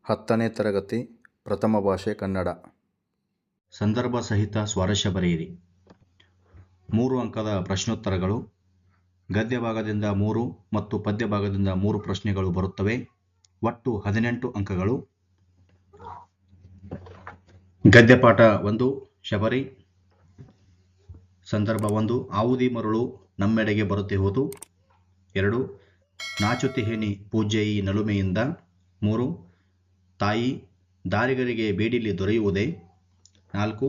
10ನೇ ತರಗತಿ ಪ್ರಥಮ ಭಾಷೆ ಕನ್ನಡ. ಸಂದರ್ಭ ಸಹಿತ ಸ್ವಾರಸ್ಯ ಬರೆಯಿರಿ. 3 ಅಂಕದ ಪ್ರಶ್ನೋತ್ತರಗಳು. ಗದ್ಯ ಭಾಗದಿಂದ 3 ಮತ್ತು ಪದ್ಯ ಭಾಗದಿಂದ 3 ಪ್ರಶ್ನೆಗಳು ಬರುತ್ತವೆ. ಒಟ್ಟು 18 ಅಂಕಗಳು. ಗದ್ಯಪಾಠ 1 ಶಬರಿ. ಸಂದರ್ಭ 1 ಆವುದಿ ಮರುಳು ನಮ್ಮೆಡೆಗೆ ಬರುತ್ತಿಹುದು. 2 ನಾಚುತಿಹೆನಿ ಪೂಜ್ಯ ಈ ನಲುಮೆಯಿಂದ. 3 ತಾಯಿ ದಾರಿಗರಿಗೆ ಬೇಡಿಲಿ ದೊರೆಯುವುದೇ. 4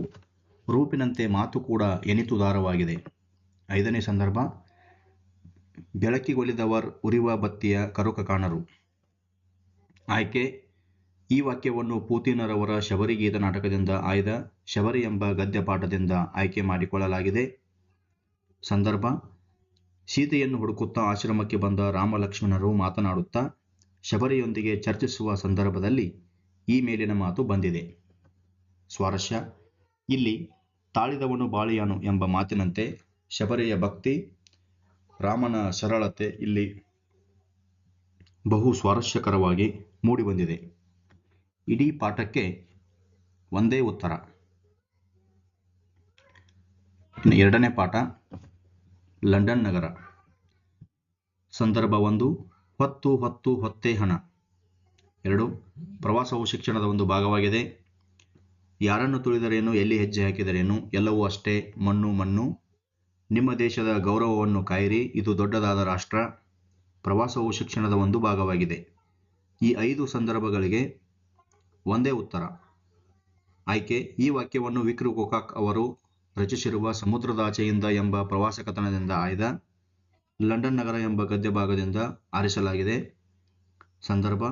ರೂಪಿನಂತೆ ಮಾತು ಕೂಡ ಎನಿತುದಾರವಾಗಿದೆ. 5ನೇ ಸಂದರ್ಭ ಬೆಳಕಿಗೊಲಿದವರ್ ಉರಿವ ಬತ್ತಿಯ ಕರುಕ ಕಾಣರು. ಆಯ್ಕೆ: ಈ ವಾಕ್ಯವನ್ನು ಪೂತಿನರವರ ಶಬರಿಗೀತ ನಾಟಕದಿಂದ ಆಯ್ದ ಶಬರಿ ಎಂಬ ಗದ್ಯಪಾಠದಿಂದ ಆಯ್ಕೆ ಮಾಡಿಕೊಳ್ಳಲಾಗಿದೆ. ಸಂದರ್ಭ ಸೀತೆಯನ್ನು ಹುಡುಕುತ್ತಾ ಆಶ್ರಮಕ್ಕೆ ಬಂದ ರಾಮ ಲಕ್ಷ್ಮಣರು ಮಾತನಾಡುತ್ತಾ ಶಬರಿಯೊಂದಿಗೆ ಚರ್ಚಿಸುವ ಸಂದರ್ಭದಲ್ಲಿ ಈ ಮೇಲಿನ ಮಾತು ಬಂದಿದೆ. ಸ್ವಾರಸ್ಯ: ಇಲ್ಲಿ ತಾಳಿದವನು ಬಾಳಿಯಾನು ಎಂಬ ಮಾತಿನಂತೆ ಶಬರಿಯ ಭಕ್ತಿ, ರಾಮನ ಸರಳತೆ ಇಲ್ಲಿ ಬಹು ಸ್ವಾರಸ್ಯಕರವಾಗಿ ಮೂಡಿಬಂದಿದೆ. ಇಡೀ ಪಾಠಕ್ಕೆ ಒಂದೇ ಉತ್ತರ. ಇನ್ನು 2ನೇ ಪಾಠ ಲಂಡನ್ ನಗರ. ಸಂದರ್ಭ 1 ಹೊತ್ತು ಹೊತ್ತು ಹೊತ್ತೇ ಹಣ. 2 ಪ್ರವಾಸವು ಶಿಕ್ಷಣದ ಒಂದು ಭಾಗವಾಗಿದೆ. ಯಾರನ್ನು ತುಳಿದರೇನು, ಎಲ್ಲಿ ಹೆಜ್ಜೆ ಹಾಕಿದರೇನು, ಎಲ್ಲವೂ ಅಷ್ಟೇ ಮಣ್ಣು ಮಣ್ಣು. ನಿಮ್ಮ ದೇಶದ ಗೌರವವನ್ನು ಕಾಯಿರಿ, ಇದು ದೊಡ್ಡದಾದ ರಾಷ್ಟ್ರ. ಪ್ರವಾಸವು ಶಿಕ್ಷಣದ ಒಂದು ಭಾಗವಾಗಿದೆ. ಈ 5 ಸಂದರ್ಭಗಳಿಗೆ ಒಂದೇ ಉತ್ತರ. ಆಯ್ಕೆ: ಈ ವಾಕ್ಯವನ್ನು ವಿಕ್ಟರ್ ಗೋಕಾಕ್ ಅವರು ರಚಿಸಿರುವ ಸಮುದ್ರದಾಚೆಯಿಂದ ಎಂಬ ಪ್ರವಾಸ ಕಥನದಿಂದ ಆಯ್ದ ಲಂಡನ್ ನಗರ ಎಂಬ ಗದ್ಯ ಭಾಗದಿಂದ ಆರಿಸಲಾಗಿದೆ. ಸಂದರ್ಭ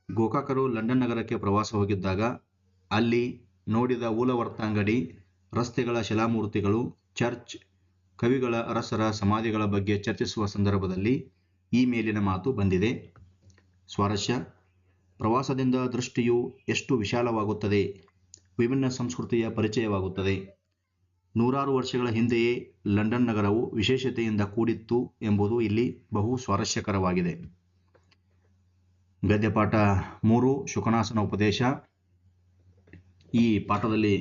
ಗೋಕಾಕರು ಲಂಡನ್ ನಗರಕ್ಕೆ ಪ್ರವಾಸ ಹೋಗಿದ್ದಾಗ ಅಲ್ಲಿ ನೋಡಿದ ಊಲವರ್ತ ಅಂಗಡಿ, ರಸ್ತೆಗಳ ಶಿಲಾಮೂರ್ತಿಗಳು, ಚರ್ಚ್, ಕವಿಗಳ ಅರಸರ ಸಮಾಧಿಗಳ ಬಗ್ಗೆ ಚರ್ಚಿಸುವ ಸಂದರ್ಭದಲ್ಲಿ ಈ ಮೇಲಿನ ಮಾತು ಬಂದಿದೆ. ಸ್ವಾರಸ್ಯ: ಪ್ರವಾಸದಿಂದ ದೃಷ್ಟಿಯು ಎಷ್ಟು ವಿಶಾಲವಾಗುತ್ತದೆ, ವಿಭಿನ್ನ ಸಂಸ್ಕೃತಿಯ ಪರಿಚಯವಾಗುತ್ತದೆ. ನೂರಾರು ವರ್ಷಗಳ ಹಿಂದೆಯೇ ಲಂಡನ್ ನಗರವು ವಿಶೇಷತೆಯಿಂದ ಕೂಡಿತ್ತು ಎಂಬುದು ಇಲ್ಲಿ ಬಹು ಸ್ವಾರಸ್ಯಕರವಾಗಿದೆ. ಗದ್ಯಪಾಠ 3 ಶುಕನಾಸನ ಉಪದೇಶ. ಈ ಪಾಠದಲ್ಲಿ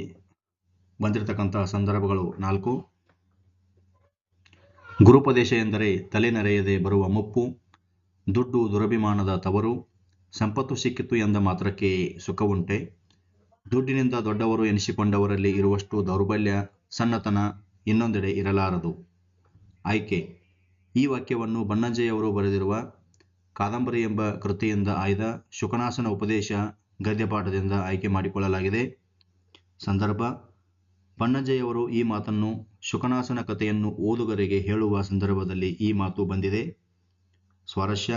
ಬಂದಿರತಕ್ಕಂತಹ ಸಂದರ್ಭಗಳು 4. ಗುರುಪದೇಶ ಎಂದರೆ ತಲೆ ನೆರೆಯದೆ ಬರುವ ಮುಪ್ಪು, ದುಡ್ಡು ದುರಭಿಮಾನದ ತವರು, ಸಂಪತ್ತು ಸಿಕ್ಕಿತು ಎಂದ ಮಾತ್ರಕ್ಕೆ ಸುಖವುಂಟೆ, ದುಡ್ಡಿನಿಂದ ದೊಡ್ಡವರು ಎನಿಸಿಕೊಂಡವರಲ್ಲಿ ಇರುವಷ್ಟು ದೌರ್ಬಲ್ಯ, ಸಣ್ಣತನ ಇನ್ನೊಂದೆಡೆ ಇರಲಾರದು. ಆಯ್ಕೆ: ಈ ವಾಕ್ಯವನ್ನು ಬನ್ನಂಜೆಯವರು ಬರೆದಿರುವ ಕಾದಂಬರಿ ಎಂಬ ಕೃತಿಯಿಂದ ಆಯ್ದ ಶುಕನಾಸನ ಉಪದೇಶ ಗದ್ಯಪಾಠದಿಂದ ಆಯ್ಕೆ ಮಾಡಿಕೊಳ್ಳಲಾಗಿದೆ. ಸಂದರ್ಭ ಬನ್ನಂಜೆಯವರು ಈ ಮಾತನ್ನು ಶುಕನಾಸನ ಕಥೆಯನ್ನು ಓದುಗರಿಗೆ ಹೇಳುವ ಸಂದರ್ಭದಲ್ಲಿ ಈ ಮಾತು ಬಂದಿದೆ. ಸ್ವಾರಸ್ಯ: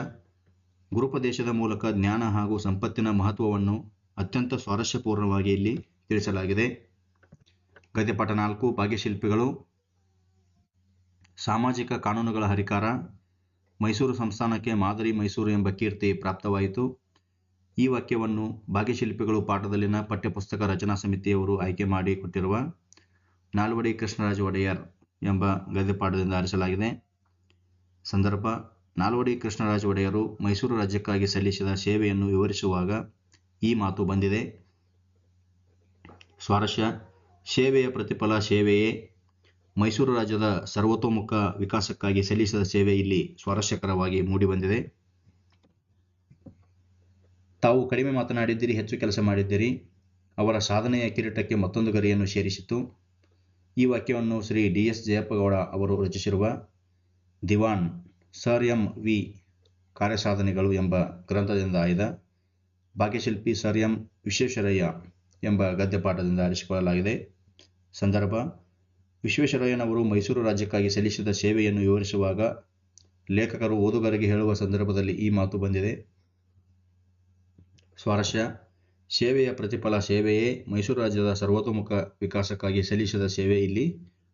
ಗುರುಪದೇಶದ ಮೂಲಕ ಜ್ಞಾನ ಹಾಗೂ ಸಂಪತ್ತಿನ ಮಹತ್ವವನ್ನು ಅತ್ಯಂತ ಸ್ವಾರಸ್ಯಪೂರ್ಣವಾಗಿ ಇಲ್ಲಿ ತಿಳಿಸಲಾಗಿದೆ. ಗದ್ಯಪಾಠ 4 ಭಾಗ್ಯಶಿಲ್ಪಿಗಳು. ಸಾಮಾಜಿಕ ಕಾನೂನುಗಳ ಹರಿಕಾರ. ಮೈಸೂರು ಸಂಸ್ಥಾನಕ್ಕೆ ಮಾದರಿ ಮೈಸೂರು ಎಂಬ ಕೀರ್ತಿ ಪ್ರಾಪ್ತವಾಯಿತು. ಈ ವಾಕ್ಯವನ್ನು ಭಾಗ್ಯಶಿಲ್ಪಿಗಳು ಪಾಠದಲ್ಲಿನ ಪಠ್ಯಪುಸ್ತಕ ರಚನಾ ಸಮಿತಿಯವರು ಆಯ್ಕೆ ಮಾಡಿ ಕೊಟ್ಟಿರುವ ನಾಲ್ವಡಿ ಕೃಷ್ಣರಾಜ ಒಡೆಯರ್ ಎಂಬ ಗದ್ಯಪಾಠದಿಂದ ಆರಿಸಲಾಗಿದೆ. ಸಂದರ್ಭ ನಾಲ್ವಡಿ ಕೃಷ್ಣರಾಜ ಒಡೆಯರು ಮೈಸೂರು ರಾಜ್ಯಕ್ಕಾಗಿ ಸಲ್ಲಿಸಿದ ಸೇವೆಯನ್ನು ವಿವರಿಸುವಾಗ ಈ ಮಾತು ಬಂದಿದೆ. ಸ್ವಾರಸ್ಯ: ಸೇವೆಯ ಪ್ರತಿಫಲ ಸೇವೆಯೇ. ಮೈಸೂರು ರಾಜ್ಯದ ಸರ್ವತೋಮುಖ ವಿಕಾಸಕ್ಕಾಗಿ ಸಲ್ಲಿಸಿದ ಸೇವೆ ಇಲ್ಲಿ ಸ್ವಾರಸ್ಯಕರವಾಗಿ ಮೂಡಿಬಂದಿದೆ. ತಾವು ಕಡಿಮೆ ಮಾತನಾಡಿದ್ದೀರಿ, ಹೆಚ್ಚು ಕೆಲಸ ಮಾಡಿದ್ದೀರಿ. ಅವರ ಸಾಧನೆಯ ಕಿರೀಟಕ್ಕೆ ಮತ್ತೊಂದು ಗರಿಯನ್ನು ಸೇರಿಸಿತು. ಈ ವಾಕ್ಯವನ್ನು ಶ್ರೀ ಡಿ.ಎಸ್. ಜಯಪ್ಪಗೌಡ ಅವರು ರಚಿಸಿರುವ ದಿವಾನ್ ಸರ್ ಎಂ. ವಿ. ಕಾರ್ಯಸಾಧನೆಗಳು ಎಂಬ ಗ್ರಂಥದಿಂದ ಆಯ್ದ ಭಾಗ್ಯಶಿಲ್ಪಿ ಸರ್ ಎಂ. ವಿಶ್ವೇಶ್ವರಯ್ಯ ಎಂಬ ಗದ್ಯಪಾಠದಿಂದ ಆರಿಸಿಕೊಳ್ಳಲಾಗಿದೆ. ಸಂದರ್ಭ ವಿಶ್ವೇಶ್ವರಯ್ಯನವರು ಮೈಸೂರು ರಾಜ್ಯಕ್ಕಾಗಿ ಸಲ್ಲಿಸಿದ ಸೇವೆಯನ್ನು ವಿವರಿಸುವಾಗ ಲೇಖಕರು ಓದುಗರಿಗೆ ಹೇಳುವ ಸಂದರ್ಭದಲ್ಲಿ ಈ ಮಾತು ಬಂದಿದೆ. ಸ್ವಾರಸ್ಯ: ಸೇವೆಯ ಪ್ರತಿಫಲ ಸೇವೆಯೇ. ಮೈಸೂರು ರಾಜ್ಯದ ಸರ್ವತೋಮುಖ ವಿಕಾಸಕ್ಕಾಗಿ ಸಲ್ಲಿಸಿದ ಸೇವೆ ಇಲ್ಲಿ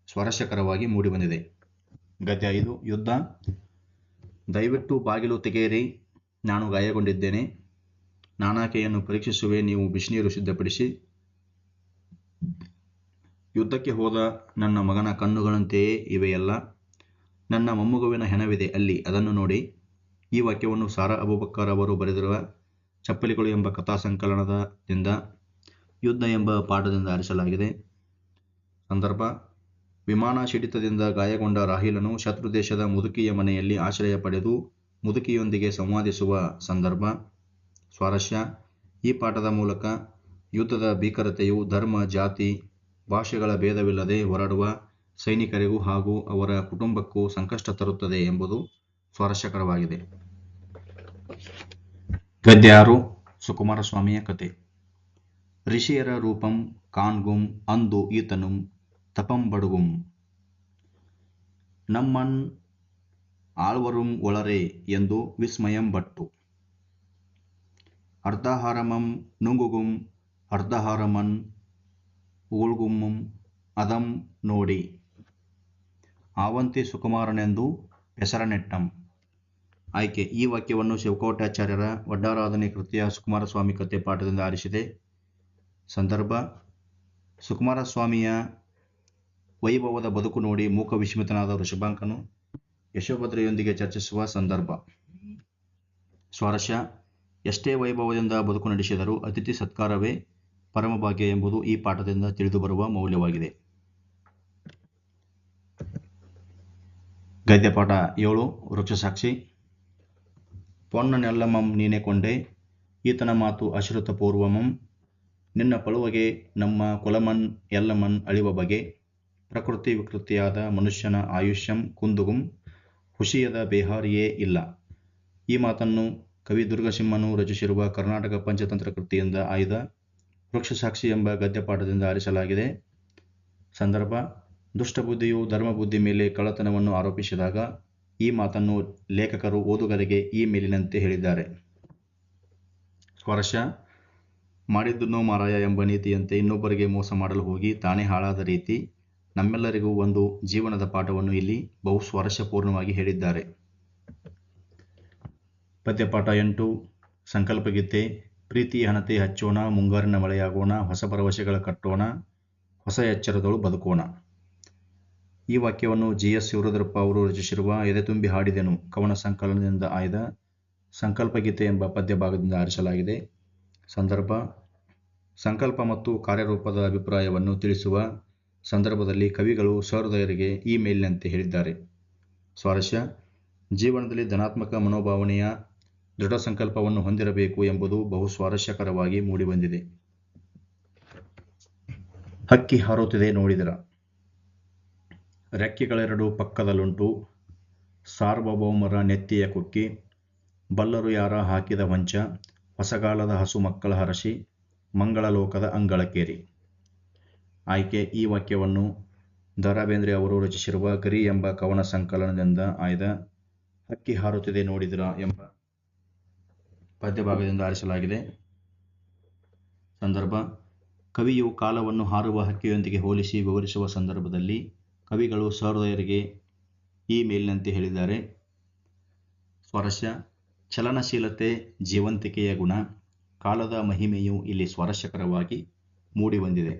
ಸ್ವಾರಸ್ಯಕರವಾಗಿ ಮೂಡಿಬಂದಿದೆ. ಗದ್ಯ 5 ಯುದ್ಧ. ದಯವಿಟ್ಟು ಬಾಗಿಲು ತೆಗೆಯಿರಿ, ನಾನು ಗಾಯಗೊಂಡಿದ್ದೇನೆ. ನಾನಾಕೆಯನ್ನು ಪರೀಕ್ಷಿಸುವೆ, ನೀವು ಬಿಸಿನೀರು ಸಿದ್ಧಪಡಿಸಿ. ಯುದ್ಧಕ್ಕೆ ಹೋದ ನನ್ನ ಮಗನ ಕಣ್ಣುಗಳಂತೆಯೇ ಇವೆಯಲ್ಲ. ನನ್ನ ಮೊಮ್ಮಗುವಿನ ಹೆಣವಿದೆ ಅಲ್ಲಿ, ಅದನ್ನು ನೋಡಿ. ಈ ವಾಕ್ಯವನ್ನು ಸಾರಾ ಅಬೂಬಕ್ಕರ್ ಅವರು ಬರೆದಿರುವ ಚಪ್ಪಲಿಗಳು ಎಂಬ ಕಥಾ ಸಂಕಲನದಿಂದ ಯುದ್ಧ ಎಂಬ ಪಾಠದಿಂದ ಆರಿಸಲಾಗಿದೆ. ಸಂದರ್ಭ: ವಿಮಾನ ಸಿಡಿತದಿಂದ ಗಾಯಗೊಂಡ ರಾಹಿಲನು ಶತ್ರು ದೇಶದ ಮುದುಕಿಯ ಮನೆಯಲ್ಲಿ ಆಶ್ರಯ ಪಡೆದು ಮುದುಕಿಯೊಂದಿಗೆ ಸಂವಾದಿಸುವ ಸಂದರ್ಭ. ಸ್ವಾರಸ್ಯ: ಈ ಪಾಠದ ಮೂಲಕ ಯುದ್ಧದ ಭೀಕರತೆಯು ಧರ್ಮ, ಜಾತಿ, ಭಾಷೆಗಳ ಭೇದವಿಲ್ಲದೆ ಹೋರಾಡುವ ಸೈನಿಕರಿಗೂ ಹಾಗೂ ಅವರ ಕುಟುಂಬಕ್ಕೂ ಸಂಕಷ್ಟ ತರುತ್ತದೆ ಎಂಬುದು ಸ್ವಾರಸ್ಯಕರವಾಗಿದೆ. ಗದ್ಯ 6 ಸುಕುಮಾರಸ್ವಾಮಿಯ ಕತೆ. ಋಷಿಯರ ರೂಪಂ ಕಾಣ್ಗುಂ ಅಂದು ಈತನುಂ ತಪಂಬಡುಗುಂ ನಮ್ಮನ್ ಆಳ್ವರುಂ ಒಳರೆ ಎಂದು ವಿಸ್ಮಯಂ ಬಟ್ಟು ಅರ್ಧಹಾರಮಂ ನುಂಗುಗುಂ ಅರ್ಧಹಾರಮನ್ ಉಗುಳ್ಗುಮ್ಮಂ ಅದಂ ನೋಡಿ ಆವಂತಿ ಸುಕುಮಾರನೆಂದು ಹೆಸರನೆಟ್ಟಂ. ಆಯ್ಕೆ: ಈ ವಾಕ್ಯವನ್ನು ಶಿವಕೋಟ್ಯಾಚಾರ್ಯರ ವಡ್ಡಾರಾಧನೆ ಕೃತಿಯ ಸುಕುಮಾರಸ್ವಾಮಿ ಕಥೆ ಪಾಠದಿಂದ ಆರಿಸಿದೆ. ಸಂದರ್ಭ: ಸುಕುಮಾರಸ್ವಾಮಿಯ ವೈಭವದ ಬದುಕು ನೋಡಿ ಮೂಕ ವಿಸ್ಮಿತನಾದ ವೃಷಭಾಂಕನು ಯಶೋಭದ್ರೆಯೊಂದಿಗೆ ಚರ್ಚಿಸುವ ಸಂದರ್ಭ. ಸ್ವಾರಸ್ಯ: ಎಷ್ಟೇ ವೈಭವದಿಂದ ಬದುಕು ನಡೆಸಿದರೂ ಅತಿಥಿ ಸತ್ಕಾರವೇ ಪರಮಭಾಗ್ಯ ಎಂಬುದು ಈ ಪಾಠದಿಂದ ತಿಳಿದುಬರುವ ಮೌಲ್ಯವಾಗಿದೆ. ಗದ್ಯಪಾಠ 7 ವೃಕ್ಷಸಾಕ್ಷಿ. ಪೊನ್ನನೆಲ್ಲಮಂ ನೀನೆ ಕೊಂಡೆ ಈತನ ಮಾತು ಅಶ್ರುತ ಪೂರ್ವಮಂ ನಿನ್ನ ಪಳುವಗೆ ನಮ್ಮ ಕುಲಮನ್ ಎಲ್ಲಮನ್ ಅಳಿವ ಬಗೆ ಪ್ರಕೃತಿ ವಿಕೃತಿಯಾದ ಮನುಷ್ಯನ ಆಯುಷ್ಯಂ ಕುಂದುಗುಂ ಹುಷಿಯದ ಬೇಹಾರಿಯೇ ಇಲ್ಲ. ಈ ಮಾತನ್ನು ಕವಿ ದುರ್ಗಸಿಂಹನು ರಚಿಸಿರುವ ಕರ್ನಾಟಕ ಪಂಚತಂತ್ರ ಕೃತಿಯಿಂದ ಆಯ್ದ ವೃಕ್ಷಸಾಕ್ಷಿ ಎಂಬ ಗದ್ಯಪಾಠದಿಂದ ಆರಿಸಲಾಗಿದೆ. ಸಂದರ್ಭ: ದುಷ್ಟಬುದ್ಧಿಯು ಧರ್ಮಬುದ್ಧಿ ಮೇಲೆ ಕಳ್ಳತನವನ್ನು ಆರೋಪಿಸಿದಾಗ ಈ ಮಾತನ್ನು ಲೇಖಕರು ಓದುಗರಿಗೆ ಈ ಮೇಲಿನಂತೆ ಹೇಳಿದ್ದಾರೆ. ಸ್ವಾರಸ್ಯ: ಮಾಡಿದ್ದುನೋ ಮಾರಾಯ ಎಂಬ ನೀತಿಯಂತೆ ಇನ್ನೊಬ್ಬರಿಗೆ ಮೋಸ ಮಾಡಲು ಹೋಗಿ ತಾನೇ ಹಾಳಾದ ರೀತಿ ನಮ್ಮೆಲ್ಲರಿಗೂ ಒಂದು ಜೀವನದ ಪಾಠವನ್ನು ಇಲ್ಲಿ ಬಹು ಸ್ವಾರಸ್ಯಪೂರ್ಣವಾಗಿ ಹೇಳಿದ್ದಾರೆ. ಪದ್ಯಪಾಠ 8 ಸಂಕಲ್ಪಗೀತೆ. ಪ್ರೀತಿಯ ಹಣತೆ ಹಚ್ಚೋಣ, ಮುಂಗಾರಿನ ಮಳೆಯಾಗೋಣ, ಹೊಸ ಭರವಸೆಗಳ ಕಟ್ಟೋಣ, ಹೊಸ ಎಚ್ಚರದಳು ಬದುಕೋಣ. ಈ ವಾಕ್ಯವನ್ನು ಜಿ.ಎಸ್. ಶಿವರುದ್ರಪ್ಪ ಅವರು ರಚಿಸಿರುವ ಎದೆತುಂಬಿ ಹಾಡಿದೆನು ಕವನ ಸಂಕಲನದಿಂದ ಆಯ್ದ ಸಂಕಲ್ಪಗೀತೆ ಎಂಬ ಪದ್ಯ ಭಾಗದಿಂದ ಆರಿಸಲಾಗಿದೆ. ಸಂದರ್ಭ: ಸಂಕಲ್ಪ ಮತ್ತು ಕಾರ್ಯರೂಪದ ಅಭಿಪ್ರಾಯವನ್ನು ತಿಳಿಸುವ ಸಂದರ್ಭದಲ್ಲಿ ಕವಿಗಳು ಸಹೃದಯರಿಗೆ ಈ ಮೇಲಿನಂತೆ ಹೇಳಿದ್ದಾರೆ. ಸ್ವಾರಸ್ಯ: ಜೀವನದಲ್ಲಿ ಧನಾತ್ಮಕ ಮನೋಭಾವನೆಯ ದೃಢ ಸಂಕಲ್ಪವನ್ನು ಹೊಂದಿರಬೇಕು ಎಂಬುದು ಬಹು ಸ್ವಾರಸ್ಯಕರವಾಗಿ ಮೂಡಿಬಂದಿದೆ. ಹಕ್ಕಿ ಹಾರುತ್ತಿದೆ ನೋಡಿದರ. ರೆಕ್ಕೆಗಳೆರಡು ಪಕ್ಕದಲ್ಲುಂಟು, ಸಾರ್ವಭೌಮರ ನೆತ್ತಿಯ ಕುಕ್ಕಿ, ಬಲ್ಲರು ಯಾರ ಹಾಕಿದ ಹೊಂಚ, ಹೊಸಗಾಲದ ಹಸು ಮಕ್ಕಳ ಹರಸಿ, ಮಂಗಳ ಲೋಕದ ಅಂಗಳಕ್ಕೇರಿ. ಆಯ್ಕೆ: ಈ ವಾಕ್ಯವನ್ನು ದ ರಾ ಬೇಂದ್ರೆ ಅವರು ರಚಿಸಿರುವ ಗರಿ ಎಂಬ ಕವನ ಸಂಕಲನದಿಂದ ಆಯ್ದ ಹಕ್ಕಿ ಹಾರುತ್ತಿದೆ ನೋಡಿದಿರ ಎಂಬ ಪದ್ಯಭಾಗದಿಂದ ಆರಿಸಲಾಗಿದೆ. ಸಂದರ್ಭ: ಕವಿಯು ಕಾಲವನ್ನು ಹಾರುವ ಹಕ್ಕಿಯೊಂದಿಗೆ ಹೋಲಿಸಿ ವಿವರಿಸುವ ಸಂದರ್ಭದಲ್ಲಿ ಕವಿಗಳು ಸಹೃದಯರಿಗೆ ಈ ಮೇಲಿನಂತೆ ಹೇಳಿದ್ದಾರೆ. ಸ್ವಾರಸ್ಯ: ಚಲನಶೀಲತೆ ಜೀವಂತಿಕೆಯ ಗುಣ, ಕಾಲದ ಮಹಿಮೆಯು ಇಲ್ಲಿ ಸ್ವಾರಸ್ಯಕರವಾಗಿ ಮೂಡಿಬಂದಿದೆ.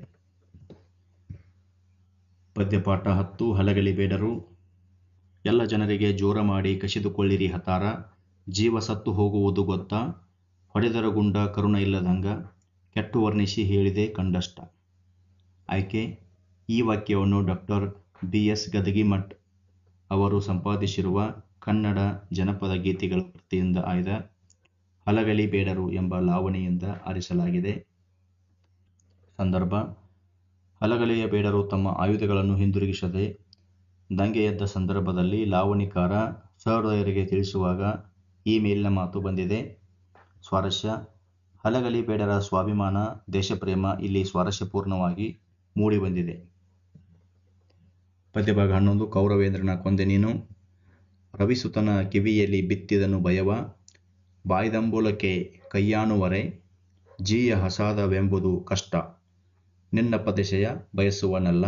ಪದ್ಯಪಾಠ 10 ಹಲಗಲಿ ಬೇಡರು. ಎಲ್ಲ ಜನರಿಗೆ ಜೋರ ಮಾಡಿ ಕಸಿದುಕೊಳ್ಳಿರಿ ಹತಾರ, ಜೀವ ಸತ್ತು ಹೋಗುವುದು ಗೊತ್ತಾ, ಹೊಡೆದರ ಗುಂಡ ಕರುಣ ಇಲ್ಲದಂಗ, ಕೆಟ್ಟು ವರ್ಣಿಸಿ ಹೇಳಿದೆ ಕಂಡಷ್ಟ. ಆಯ್ಕೆ: ಈ ವಾಕ್ಯವನ್ನು ಡಾಕ್ಟರ್ ಬಿ.ಎಸ್. ಗದಗಿಮಠ್ ಅವರು ಸಂಪಾದಿಸಿರುವ ಕನ್ನಡ ಜನಪದ ಗೀತೆಗಳ ಕೃತಿಯಿಂದ ಆಯ್ದ ಹಲಗಲಿ ಬೇಡರು ಎಂಬ ಲಾವಣಿಯಿಂದ ಆರಿಸಲಾಗಿದೆ. ಸಂದರ್ಭ: ಹಲಗಲಿಯ ಬೇಡರು ತಮ್ಮ ಆಯುಧಗಳನ್ನು ಹಿಂದಿರುಗಿಸದೆ ದಂಗೆ ಎದ್ದ ಸಂದರ್ಭದಲ್ಲಿ ಲಾವಣಿಕಾರ ಸಹೃದಯರಿಗೆ ತಿಳಿಸುವಾಗ ಈ ಮೇಲಿನ ಮಾತು ಬಂದಿದೆ. ಸ್ವಾರಸ್ಯ: ಹಲಗಲಿ ಬೇಡರ ಸ್ವಾಭಿಮಾನ, ದೇಶಪ್ರೇಮ ಇಲ್ಲಿ ಸ್ವಾರಸ್ಯಪೂರ್ಣವಾಗಿ ಮೂಡಿಬಂದಿದೆ. ಪದ್ಯಭಾಗ 11 ಕೌರವೇಂದ್ರನ ಕೊಂದೆ ನೀನು. ರವಿಸುತನ ಕಿವಿಯಲ್ಲಿ ಬಿತ್ತಿದನು ಭಯವ, ಬಾಯ್ದಂಬುಲಕ್ಕೆ ಕೈಯಾನುವರೆ, ಜೀಯ ಹಸಾದವೆಂಬುದು ಕಷ್ಟ, ನಿನ್ನ ಪದೆಸೆಯ ಬಯಸುವನಲ್ಲ,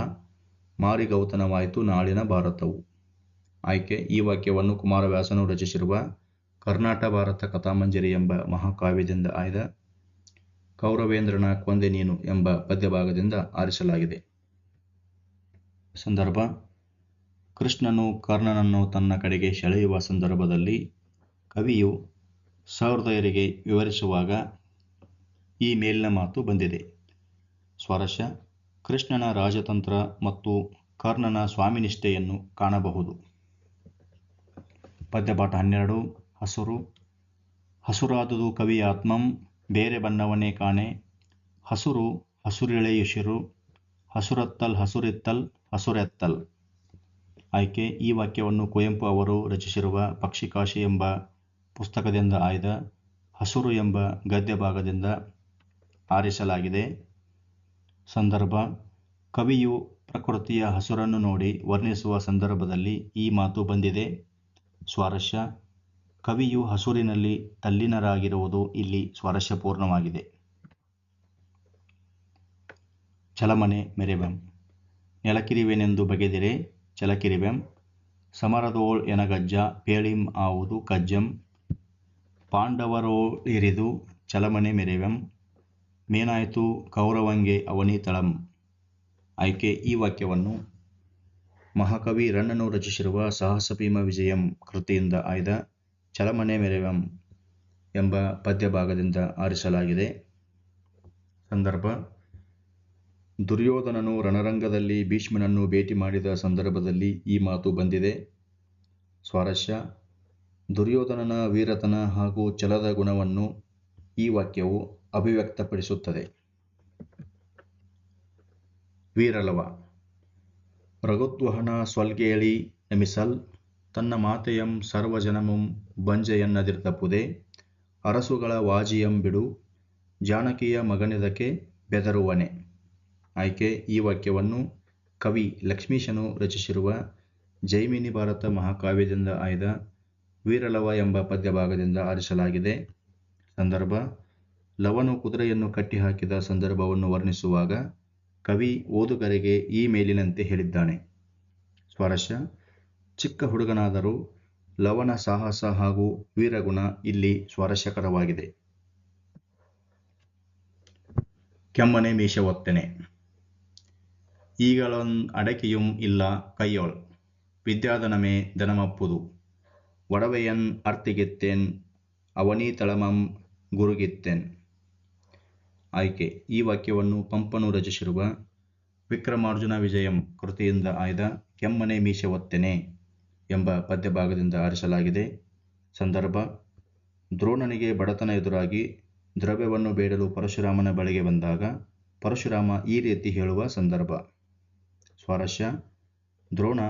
ಮಾರಿಗೌತನವಾಯಿತು ನಾಳಿನ ಭಾರತವು. ಆಯ್ಕೆ: ಈ ವಾಕ್ಯವನ್ನು ಕುಮಾರವ್ಯಾಸನು ರಚಿಸಿರುವ ಕರ್ನಾಟ ಭಾರತ ಕಥಾಮಂಜರಿ ಎಂಬ ಮಹಾಕಾವ್ಯದಿಂದ ಆಯ್ದ ಕೌರವೇಂದ್ರನ ಕೊಂದೆ ನೀನು ಎಂಬ ಪದ್ಯಭಾಗದಿಂದ ಆರಿಸಲಾಗಿದೆ. ಸಂದರ್ಭ: ಕೃಷ್ಣನು ಕರ್ಣನನ್ನು ತನ್ನ ಕಡೆಗೆ ಸೆಳೆಯುವ ಸಂದರ್ಭದಲ್ಲಿ ಕವಿಯು ಸಹೃದಯರಿಗೆ ವಿವರಿಸುವಾಗ ಈ ಮೇಲಿನ ಮಾತು ಬಂದಿದೆ. ಸ್ವಾರಸ್ಯ: ಕೃಷ್ಣನ ರಾಜತಂತ್ರ ಮತ್ತು ಕರ್ಣನ ಸ್ವಾಮಿನಿಷ್ಠೆಯನ್ನು ಕಾಣಬಹುದು. ಪದ್ಯಪಾಠ 12. ಹಸುರು. ಹಸುರಾದುದು ಕವಿಯ ಆತ್ಮಂ, ಬೇರೆ ಬಣ್ಣವನ್ನೇ ಕಾಣೆ. ಹಸುರು ಹಸುರಿಳೆಯುಸಿರು, ಹಸುರತ್ತಲ್ ಹಸುರಿತ್ತಲ್ ಹಸುರೆತ್ತಲ್. ಆಯ್ಕೆ: ಈ ವಾಕ್ಯವನ್ನು ಕುವೆಂಪು ಅವರು ರಚಿಸಿರುವ ಪಕ್ಷಿಕಾಶಿ ಎಂಬ ಪುಸ್ತಕದಿಂದ ಆಯ್ದ ಹಸುರು ಎಂಬ ಗದ್ಯ ಭಾಗದಿಂದ ಆರಿಸಲಾಗಿದೆ. ಸಂದರ್ಭ: ಕವಿಯು ಪ್ರಕೃತಿಯ ಹಸುರನ್ನು ನೋಡಿ ವರ್ಣಿಸುವ ಸಂದರ್ಭದಲ್ಲಿ ಈ ಮಾತು ಬಂದಿದೆ. ಸ್ವಾರಸ್ಯ: ಕವಿಯು ಹಸುರಿನಲ್ಲಿ ತಲ್ಲೀನರಾಗಿರುವುದು ಇಲ್ಲಿ ಸ್ವಾರಸ್ಯಪೂರ್ಣವಾಗಿದೆ. ಚಲಮನೆ ಮೆರೆವೆಂ. ನೆಲಕಿರಿವೆನೆಂದು ಬಗೆದಿರೆ ಚಲಕಿರಿವೆಂ. ಸಮರದೋಳ್ ಎನಗಜ್ಜ ಪೇಳಿಂ ಆವುದು ಕಜ್ಜಂ. ಪಾಂಡವರೋಳಿರಿದು ಚಲಮನೆ ಮೆರೆವೆಂ. ಮೇನಾಯ್ತು ಕೌರವಂಗೆ ಅವನಿ ತಳಂ. ಆಯ್ಕೆ: ಈ ವಾಕ್ಯವನ್ನು ಮಹಾಕವಿ ರನ್ನನು ರಚಿಸಿರುವ ಸಾಹಸ ಭೀಮ ವಿಜಯಂ ಕೃತಿಯಿಂದ ಆಯ್ದ ಚಲಮನೆ ಮೆರೆವೆಂ ಎಂಬ ಪದ್ಯ ಭಾಗದಿಂದ ಆರಿಸಲಾಗಿದೆ. ಸಂದರ್ಭ: ದುರ್ಯೋಧನನು ರಣರಂಗದಲ್ಲಿ ಭೀಷ್ಮನನ್ನು ಭೇಟಿ ಮಾಡಿದ ಸಂದರ್ಭದಲ್ಲಿ ಈ ಮಾತು ಬಂದಿದೆ. ಸ್ವಾರಸ್ಯ: ದುರ್ಯೋಧನನ ವೀರತನ ಹಾಗೂ ಛಲದ ಗುಣವನ್ನು ಈ ವಾಕ್ಯವು ಅಭಿವ್ಯಕ್ತಪಡಿಸುತ್ತದೆ. ವೀರಲವ. ರಘುದ್ವಹನ ಸ್ವಲ್ಗೇಳಿ ನಮಿಸಲ್, ತನ್ನ ಮಾತೆಯಂ ಸರ್ವಜನಮುಂ ಬಂಜೆಯನ್ನದಿರ್ತಪುದೆ, ಅರಸುಗಳ ವಾಜಿಯಂ ಬಿಡು, ಜಾನಕಿಯ ಮಗನೆದಕ್ಕೆ ಬೆದರುವನೆ. ಆಯ್ಕೆ: ಈ ವಾಕ್ಯವನ್ನು ಕವಿ ಲಕ್ಷ್ಮೀಶನು ರಚಿಸಿರುವ ಜೈಮಿನಿ ಭಾರತ ಮಹಾಕಾವ್ಯದಿಂದ ಆಯ್ದ ವೀರಲವ ಎಂಬ ಪದ್ಯ ಭಾಗದಿಂದ ಆರಿಸಲಾಗಿದೆ. ಸಂದರ್ಭ: ಲವನು ಕುದುರೆಯನ್ನು ಕಟ್ಟಿಹಾಕಿದ ಸಂದರ್ಭವನ್ನು ವರ್ಣಿಸುವಾಗ ಕವಿ ಓದುಗರಿಗೆ ಈ ಮೇಲಿನಂತೆ ಹೇಳಿದ್ದಾನೆ. ಸ್ವಾರಸ್ಯ: ಚಿಕ್ಕ ಹುಡುಗನಾದರೂ ಲವನ ಸಾಹಸ ಹಾಗೂ ವೀರಗುಣ ಇಲ್ಲಿ ಸ್ವಾರಸ್ಯಕರವಾಗಿದೆ. ಕೆಮ್ಮನೆ ಮೀಸೆ ಒತ್ತೆನೆ. ಈಗಳೊಂದ್ ಅಡಕೆಯುಂ ಇಲ್ಲ ಕೈಯೊಳ್, ವಿದ್ಯಾಧನಮೇ ಧನಮಪ್ಪುದು, ಒಡವೆಯನ್ ಅರ್ತಿಗೆತ್ತೇನ್ ಅವನಿ ತಳಮಂ ಗುರುಗಿತ್ತೇನ್. ಆಯ್ಕೆ: ಈ ವಾಕ್ಯವನ್ನು ಪಂಪನು ರಚಿಸಿರುವ ವಿಕ್ರಮಾರ್ಜುನ ವಿಜಯಂ ಕೃತಿಯಿಂದ ಆಯ್ದ ಕೆಮ್ಮನೆ ಮೀಸೆ ಒತ್ತೆನೆ ಎಂಬ ಪದ್ಯ ಭಾಗದಿಂದ ಆರಿಸಲಾಗಿದೆ. ಸಂದರ್ಭ: ದ್ರೋಣನಿಗೆ ಬಡತನ ಎದುರಾಗಿ ದ್ರವ್ಯವನ್ನು ಬೇಡಲು ಪರಶುರಾಮನ ಬಳಿಗೆ ಬಂದಾಗ ಪರಶುರಾಮ ಈ ರೀತಿ ಹೇಳುವ ಸಂದರ್ಭ. ಸ್ವಾರಸ್ಯ: ದ್ರೋಣ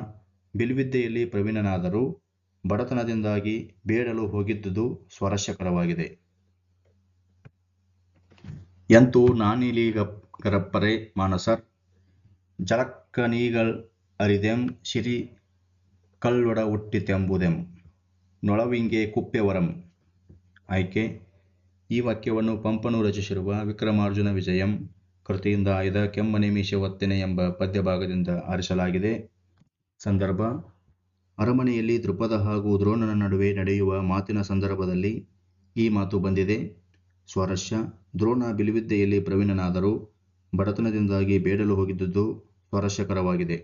ಬಿಲ್ವಿದ್ಯೆಯಲ್ಲಿ ಪ್ರವೀಣನಾದರೂ ಬಡತನದಿಂದಾಗಿ ಬೇಡಲು ಹೋಗಿದ್ದುದು ಸ್ವಾರಸ್ಯಕರವಾಗಿದೆ. ಎಂತೂ ನಾನಿಲಿಗರಪ್ಪರೆ ಮಾನಸರ್, ಜಲಕ್ಕನೀಗಳ್ ಅರಿದೆಂ ಸಿರಿ ಕಳ್ಳೊಡ ಹುಟ್ಟಿತೆಂಬುದೆಂ, ನೊಳವಿಂಗೆ ಕುಪ್ಪೆವರಂ. ಆಯ್ಕೆ: ಈ ವಾಕ್ಯವನ್ನು ಪಂಪನು ರಚಿಸಿರುವ ವಿಕ್ರಮಾರ್ಜುನ ವಿಜಯಂ ಕೃತಿಯಿಂದ ಆಯ್ದ ಕೆಮ್ಮನೆ ಮೀಸೆ ಒತ್ತೆನೆ ಎಂಬ ಪದ್ಯ ಭಾಗದಿಂದ ಆರಿಸಲಾಗಿದೆ. ಸಂದರ್ಭ: ಅರಮನೆಯಲ್ಲಿ ದೃಪದ ಹಾಗೂ ದ್ರೋಣನ ನಡುವೆ ನಡೆಯುವ ಮಾತಿನ ಸಂದರ್ಭದಲ್ಲಿ ಈ ಮಾತು ಬಂದಿದೆ. ಸ್ವಾರಸ್ಯ: ದ್ರೋಣ ಬಿಲ್ವಿದ್ಯೆಯಲ್ಲಿ ಪ್ರವೀಣನಾದರೂ ಬಡತನದಿಂದಾಗಿ ಬೇಡಲು ಹೋಗಿದ್ದುದು ಸ್ವಾರಸ್ಯಕರವಾಗಿದೆ.